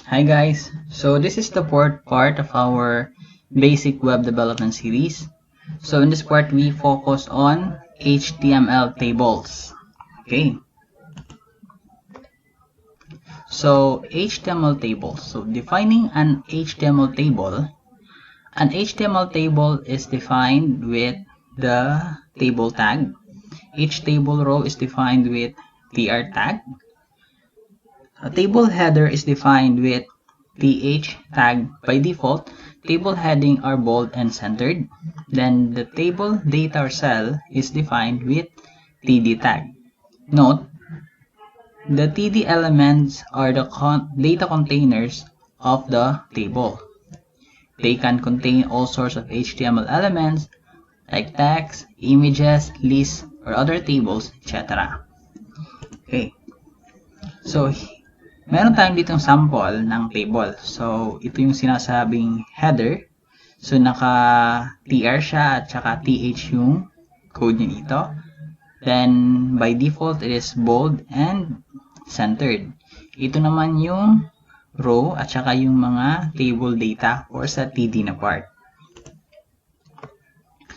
Hi guys, so this is the fourth part of our basic web development series. So in this part we focus on HTML tables. Okay, so HTML tables. So defining an HTML table. An HTML table is defined with the table tag. Each table row is defined with tr tag. A table header is defined with th tag. By default, table heading are bold and centered. Then the table data cell is defined with td tag. Note, the td elements are the data containers of the table. They can contain all sorts of HTML elements like text, images, lists, or other tables, etc. Okay. So, meron tayong ditong sample ng table. So, ito yung sinasabing header. So, naka-tr siya at saka th yung code niya dito. Then, by default, it is bold and centered. Ito naman yung row at saka yung mga table data or sa td na part.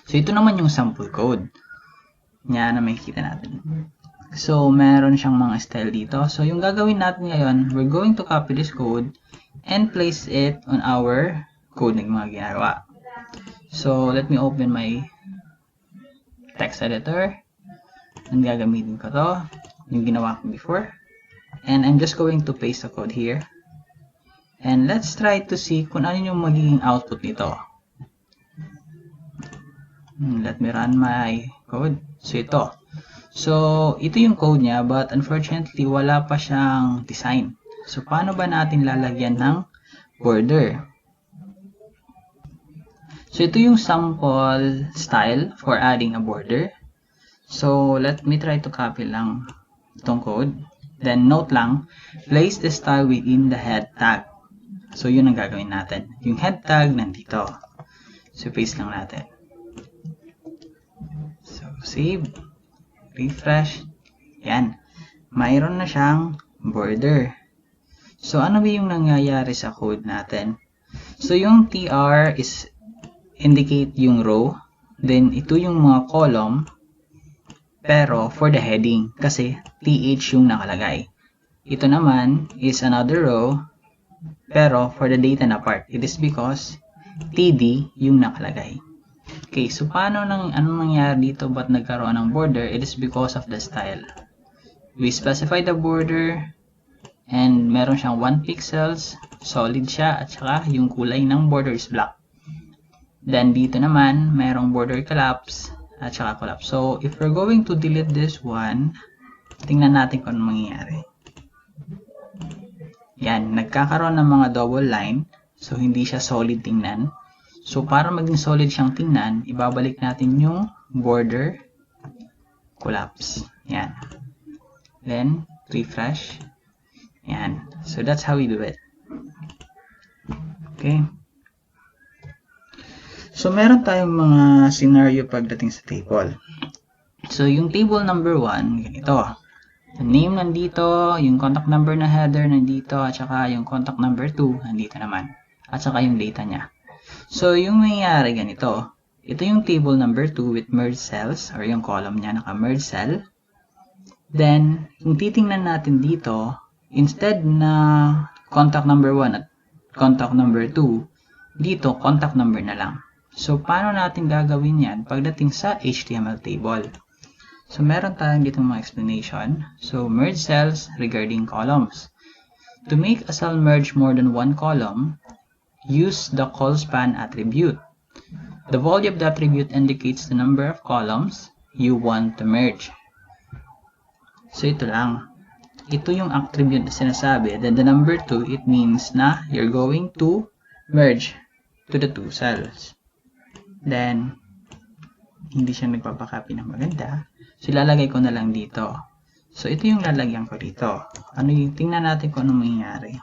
So, ito naman yung sample code. Yan na makikita natin. So, meron siyang mga style dito. So, yung gagawin natin ngayon, we're going to copy this code and place it on our code na mga ginagawa. So, let me open my text editor. And gagamitin ko to, yung ginawa ko before. And I'm just going to paste the code here. And let's try to see kung ano yung magiging output nito. Let me run my code. So, ito. So, ito yung code niya, but unfortunately, wala pa siyang design. So, paano ba natin lalagyan ng border? So, ito yung sample style for adding a border. So, let me try to copy lang itong code. Then, note lang, place the style within the head tag. So, yun ang gagawin natin. Yung head tag nandito. So, paste lang natin. So, save. Refresh. Yan. Mayroon na siyang border. So, ano ba yung nangyayari sa code natin? So, yung tr is indicate yung row. Then, ito yung mga column. Pero, for the heading. Kasi, th yung nakalagay. Ito naman is another row. Pero, for the data na part. It is because td yung nakalagay. Okay, so anong nangyari dito? Ba't nagkaroon ng border? It is because of the style. We specify the border and meron siyang 1 pixels, solid siya, at saka yung kulay ng border is black. Then dito naman, merong border collapse at saka collapse. So if we're going to delete this one, tingnan natin kung ano mangyayari. Yan, nagkakaroon ng mga double line, so hindi siya solid tingnan. So, para maging solid siyang tingnan, ibabalik natin yung border collapse. Yan. Then, refresh. Yan. So, that's how we do it. Okay. So, meron tayong mga scenario pagdating sa table. So, yung table number 1, ganito. The name nandito, yung contact number na header nandito, at saka yung contact number 2 nandito naman. At saka yung data niya. So, yung nangyayari ganito. Ito yung table number 2 with merge cells or yung column niya naka-merge cell. Then, kung titingnan natin dito, instead na contact number 1 at contact number 2, dito contact number na lang. So, paano natin gagawin yan pagdating sa HTML table? So, meron tayong dito mga explanation. So, merge cells regarding columns. To make a cell merge more than one column, use the colspan attribute. The value of the attribute indicates the number of columns you want to merge. So, ito lang. Ito yung attribute na sinasabi. Then, the number 2, it means na you're going to merge to the 2 cells. Then, hindi siya nagpapakopy ng maganda. So, ilalagay ko na lang dito. So, ito yung lalagyan ko dito. Ano yung, tingnan natin kung anong mangyayari.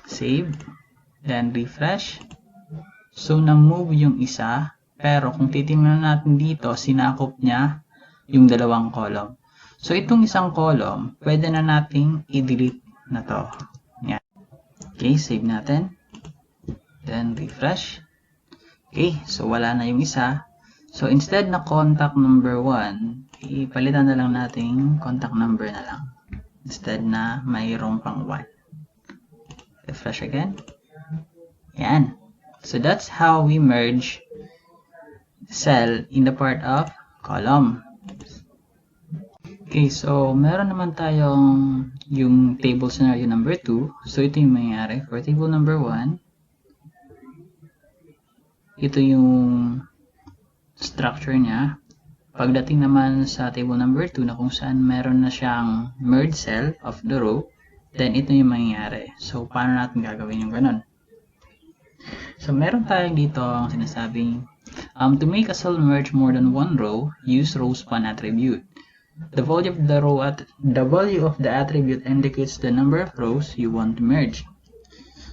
Save. Then, refresh. So, na-move yung isa. Pero, kung titingnan natin dito, sinakop niya yung dalawang column. So, itong isang column, pwede na nating i-delete na to. Yan. Okay, save natin. Then refresh. Okay, so wala na yung isa. So instead na contact number 1, ipalitan na lang natin contact number na lang. Instead na mayroong pang 1. Refresh again. Yan. So that's how we merge cell in the part of column. Okay, so meron naman tayong yung table scenario number 2. So ito yung mangyayari for table number 1. Ito yung structure niya. Pagdating naman sa table number 2 na kung saan meron na siyang merge cell of the row, then ito yung mangyayari. So paano natin gagawin yung ganun? So meron tayong dito ang sinasabing to make a cell merge more than one row, use row span attribute. The value of the attribute indicates the number of rows you want to merge.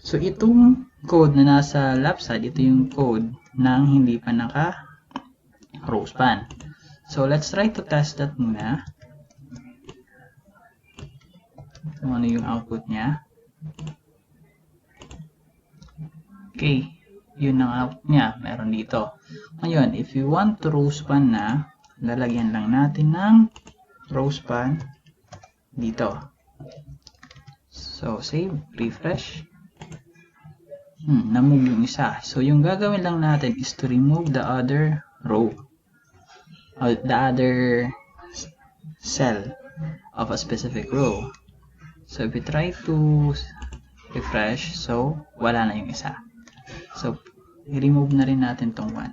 So itong code na nasa left side, ito yung code ng hindi pa naka row span. So let's try to test that muna. Kung ano yung output niya. Okay, yun ang output niya. Meron dito. Ngayon, if you want to row span na, lalagyan lang natin ng row span dito. So save, refresh. Na-move yung isa. So yung gagawin lang natin is to remove the other row. The other cell of a specific row. So if we try to refresh, so wala na yung isa. So i-remove na rin natin tong 1.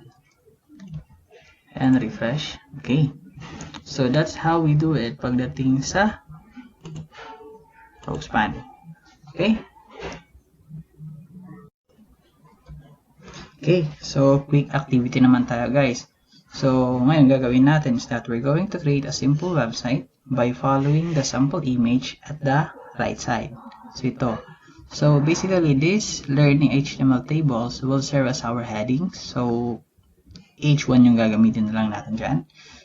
And refresh. Okay. So that's how we do it pagdating sa row span. Okay? Okay, so quick activity naman tayo guys. So ngayon gagawin natin is that we're going to create a simple website by following the sample image at the right side. So ito. So basically this learning HTML tables will serve as our headings. So H1 yung gagamitin na lang natin dyan.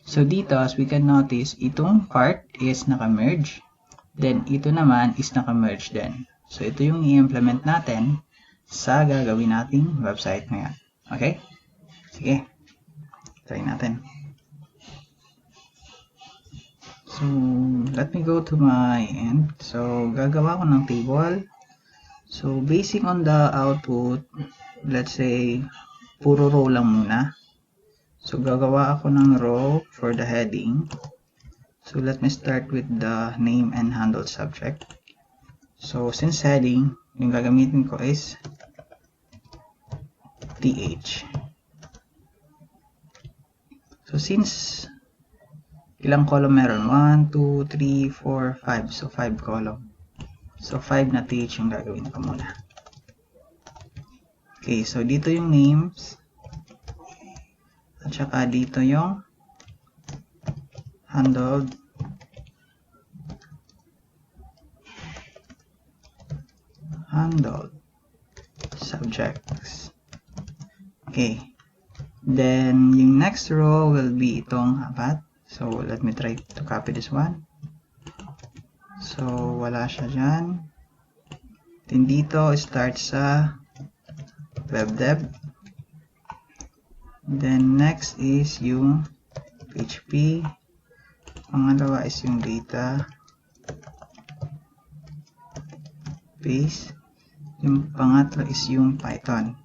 So dito as we can notice, itong part is naka-merge. Then ito naman is naka-merge din. So ito yung i-implement natin sa gagawin nating website ngayon. Okay? Sige. Try natin. So, let me go to my end. So, gagawa ko ng table. So, basing on the output, let's say, puro row lang muna. So, gagawa ako ng row for the heading. So, let me start with the name and handle subject. So, since heading, yung gagamitin ko is TH. So, since ilang column meron? 1, 2, 3, 4, 5. So, 5 column. So, 5 na TH yung gagawin ko muna. Okay, so dito yung names. At saka dito yung handled. Subjects. Okay. Then, yung next row will be itong apat. So, let me try to copy this one. So, wala siya dyan. Then, dito, start sa webdev. Then, next is yung PHP. Pangalawa is yung data. Base. Yung pangatlo is yung Python.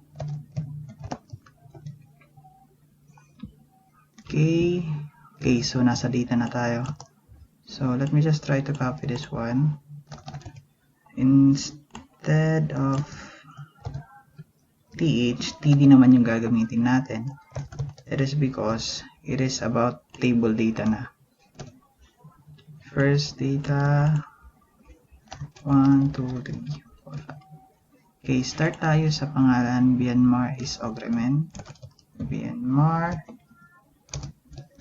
Okay. Okay, so nasa data na tayo. So, let me just try to copy this one. Instead of TH, TD naman yung gagamitin natin. It is because it is about table data na. First data, 1, 2, 3, 4, 5. Okay, start tayo sa pangalan. Myanmar is Ogremen. Myanmar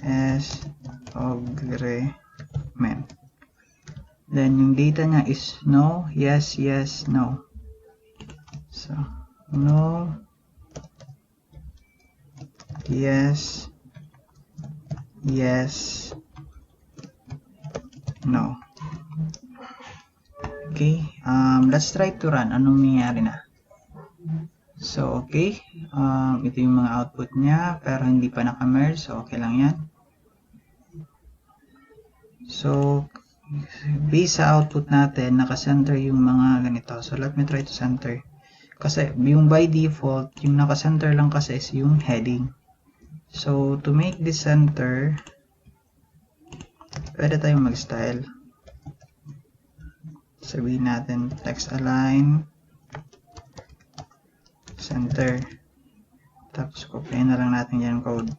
as Ogremen. Then yung data niya is no, yes, yes, no. So, no, yes, yes, no. Okay, let's try to run. Anong nangyayari na? So, okay. Ito yung mga output niya, pero hindi pa naka-merge. So, okay lang yan. So, based sa output natin, naka-center yung mga ganito. So, let me try to center. Kasi, yung by default, yung naka-center lang kasi is yung heading. So, to make this center, pwede tayong mag-style. Sabihin natin, text align, center. Tapos, copy na lang natin yung code.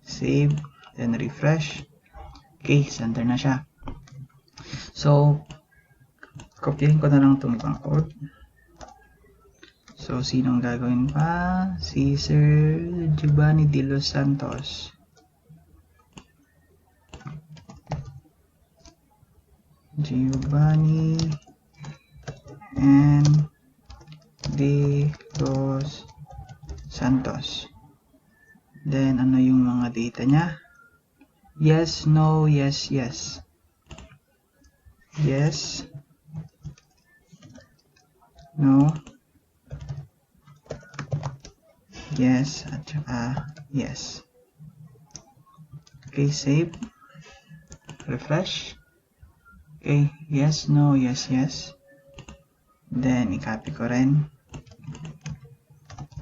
Save, then refresh. Okay, center na siya. So, copyahin ko na lang itong ibang code. So, sinong gagawin pa? Si Sir Giovanni de los Santos. Giovanni and de los Santos. Then, ano yung mga data niya? Yes, no, yes, yes. Yes. No. Yes, at saka yes. Okay, save. Refresh. Okay, yes, no, yes, yes. Then, i-copy ko rin.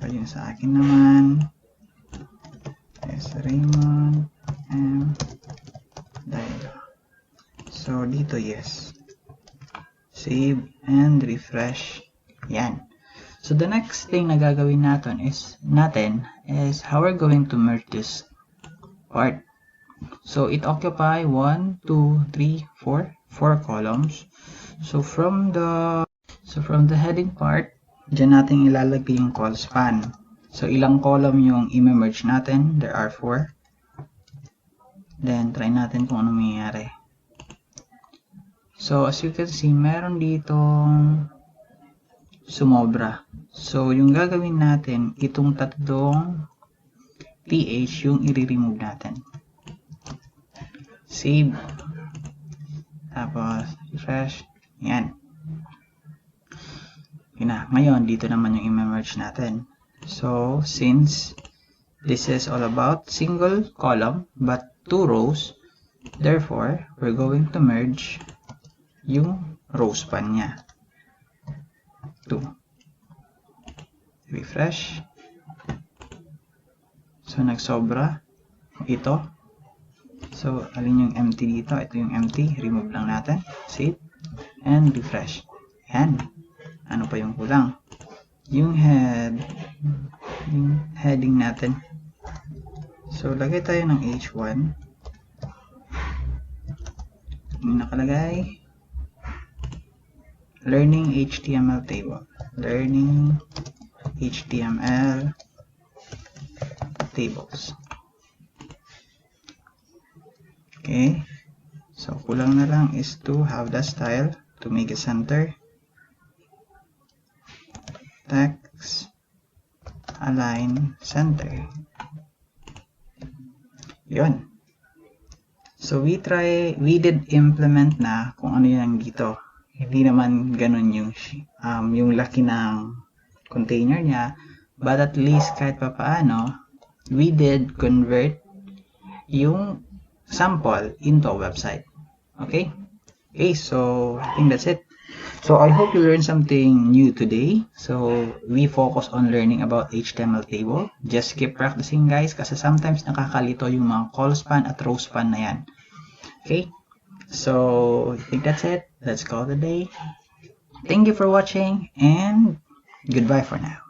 So, yung sa akin naman. Yes, Raymond M. Dailo. So, dito, yes. Save and refresh. Yan. So, the next thing na gagawin natin is how we're going to merge this part. So, it occupy 1, 2, 3, 4 columns. So, from the heading part, dyan natin ilalagay yung call span. So, ilang column yung i-merge natin? There are 4. Then, try natin kung ano mangyayari. So, as you can see, meron ditong sumobra. So, yung gagawin natin, itong tatlong TH yung i-remove natin. Save. Tapos, refresh. Yan. Yun na. Ngayon, dito naman yung i-merge natin. So, since this is all about single column but 2 rows, therefore, we're going to merge yung row span niya. 2. Refresh. So, nagsobra. Ito. So, alin yung empty dito? Ito yung empty. Remove lang natin. Save. And refresh. Yan. Ano pa yung kulang? Yung heading natin. So, lagay tayo ng H1. Yung nakalagay, Learning HTML table. Learning HTML tables. Okay. So, kulang na lang is to have the style to make a center. Text align center. Yun. So, we did implement na kung ano yan dito. Hindi naman ganun yung laki ng container niya. But at least kahit papaano, we did convert yung sample into a website. Okay? Okay, so I think that's it. So I hope you learned something new today. So we focus on learning about HTML table. Just keep practicing, guys, kasi sometimes nakakalito yung mga call span at row span na yan. Okay? So I think that's it. Let's call it a day. Thank you for watching and goodbye for now.